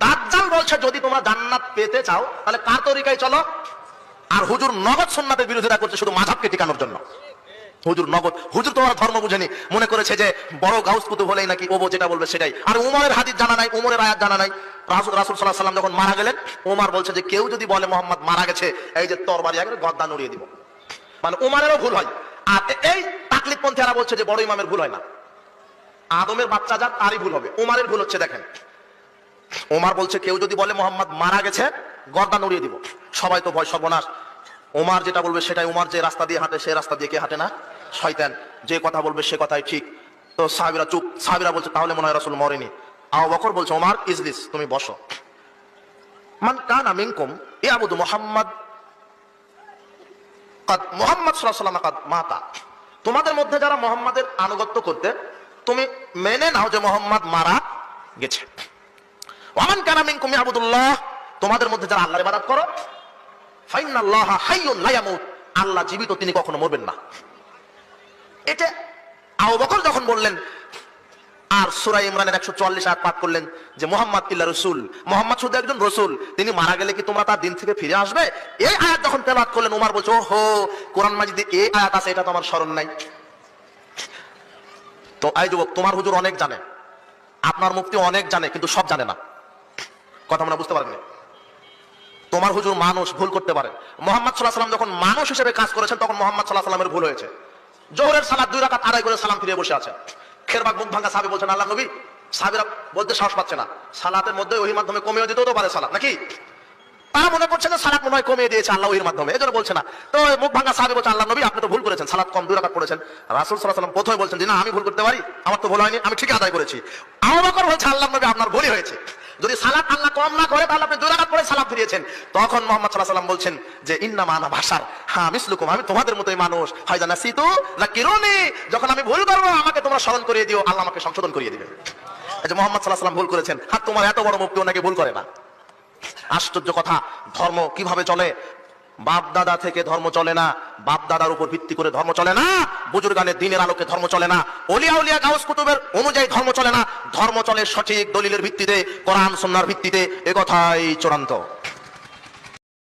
দাজ্জাল বলছে যদি তোমরা জান্নাত পেতে চাও তাহলে কার তরিকায় চলো। আর হুজুর নগদ সুন্নাতের বিরোধিতা করছে শুধু মাযহাবকে টিকানোর জন্য। হুজুর নগদ, হুজুর তোমার ধর্ম বুঝেনি, মনে করেছে যে বড় গাউস কুতুব হলেই নাকি ও যেটা বলবে সেটাই। আর উমরের হাদিস জানা নাই, উমরের আয়াত জানা নাই। রাসূল সাল্লাল্লাহু আলাইহি ওয়াসাল্লাম যখন মারা গেলেন, ওমর বলছে যে কেউ যদি বলে মোহাম্মদ মারা গেছে, এই যে তরবারি আগে গর্দান উড়িয়ে দিব। মানে উমরেরও ভুল হয়। আর এই তাকলিদপন্থীরা বলছে যে বড় ইমামের ভুল হয় না, আদমের বাচ্চা যা তারই ভুল হবে। উমরের ভুল হচ্ছে, দেখেন ওমর বলছে কেউ যদি বলে মোহাম্মদ মারা গেছে গর্দান উড়িয়ে দিব। সবাই তো ভয় সর্বনাশ, ওমর যেটা বলবে সেটাই। ওমর যে রাস্তা দিয়ে হাঁটে সে রাস্তা দিয়ে কে হাঁটে না? শয়তান। যে কথা বলবে সে কথাই ঠিক। তো সাহাবীরা চুপ। সাহাবীরা বলছে তাহলে মনে হয় রাসূল মরেনি। আবু বকর বলছে ওমর ইজলিস, তুমি বসো। মান কানা মিনকুম ইয়াবুদু মুহাম্মদ কাদ মুহাম্মদ সাল্লাল্লাহু আলাইহি ওয়াসাল্লাম কাদ মাতা। তোমাদের মধ্যে যারা মুহাম্মাদের আনুগত্য করতে, তুমি মেনে নাও যে মুহাম্মদ মারা গেছে। ওয়ামান কানা মিনকুম ইয়াবুদুল্লাহ, তোমাদের মধ্যে যারা আল্লাহর ইবাদত করো, ফাইনাল্লাহা হাইয়ুন লা ইয়ামুত, আল্লাহ জীবিত, তিনি কখনো মরবেন না। এটা আবু বকর যখন বললেন, আর সূরা ইমরানের 144 আয়াত পাঠ করলেন যে মুহাম্মদ ইল্লা রাসূল, মুহাম্মদ শুধু একজন রাসূল, তিনি মারা গেলে কি তোমরা তার দিন থেকে ফিরে আসবে? এই আয়াত যখন তেলাওয়াত করলেন, ওমর বলছে ওহো, কোরআন মাজিদে এই আয়াত আছে, এটা তো আমার স্মরণ নাই। তো এই যুবক, তোমার হুজুর অনেক জানে, আপনার মুফতি অনেক জানে, কিন্তু সব জানে না। কথা মনে বুঝতে পারবেন? তোমার হুজুর মানুষ, ভুল করতে পারে। মুহাম্মদ সাল্লাল্লাহু আলাইহি ওয়াসাল্লাম যখন মানুষ হিসেবে কাজ করেছেন, তখন মুহাম্মদ সাল্লাল্লাহু আলাইহি ওয়াসাল্লামের ভুল হয়েছে। জোহরের সালাত 2 রাকাত আদায় করে সালাম ফিরে বসে আছে। খেরবাগ মুখ ভাঙা সাহাবী বলছেন আল্লাহর নবী, সাহাবীরা বলতে সাহস পাচ্ছে না, সালাতের মধ্যে ওহির মাধ্যমে কমিয়ে দিতেও তো পারে সালাত, নাকি? তারা মনে করছে না সালাত মনে হয় কমিয়ে দিয়েছে আল্লাহ ওহির মাধ্যমে, এজন্য বলছে না। তো মুখ ভাঙা সাহাবী বলছে আল্লাহর নবী, আপনি তো ভুল করেছেন, সালাত কম 2 রাকাত পড়েছেন। রাসূল সাল্লাল্লাহু আলাইহি ওয়াসাল্লাম প্রথমে বলছেন যে না, আমি ভুল করতে পারি, আমার তো ভুল হয়নি, আমি ঠিকই আদায় করেছি। আবু বকর বলছে আল্লাহর নবী, আপনার ভুলই হয়েছে, যদি সালাত আল্লাহ কম না করে তাহলে আপনি 2 রাকাত পড়ে সালাম ফিরিয়েছেন। তখন মুহাম্মদ সাল্লাল্লাহু আলাইহি ওয়াসাল্লাম বলছেন যে ইন্নামা আনা বাশার, হ্যাঁ মিসলুকুম, আমি তোমাদের মতোই মানুষ। ফাইজা নাসিতু যাকিরুনি, যখন আমি ভুল করব আমাকে তোমরা স্মরণ করিয়ে দিও, আল্লাহ আমাকে সংশোধন করিয়ে দিবেন। এই যে মুহাম্মদ সাল্লাল্লাহু আলাইহি ওয়াসাল্লাম ভুল করেছেন, আর তোমার এত বড় মুফতি নাকি ভুল করে না। আশ্চর্য কথা, ধর্ম কিভাবে চলে? বাপ দাদা থেকে ধর্ম চলে না, বাপ দাদার উপর ভিত্তি করে ধর্ম চলে না, বুজুর্গানের দিনের আলোকে ধর্ম চলে না, ওলিয়া উলিয়া গাউস কুতুবের অনুযায়ী ধর্ম চলে না। ধর্ম চলে সঠিক দলিলের ভিত্তিতে, কোরআন সুন্নাহর ভিত্তিতে, এ কথাই চূড়ান্ত।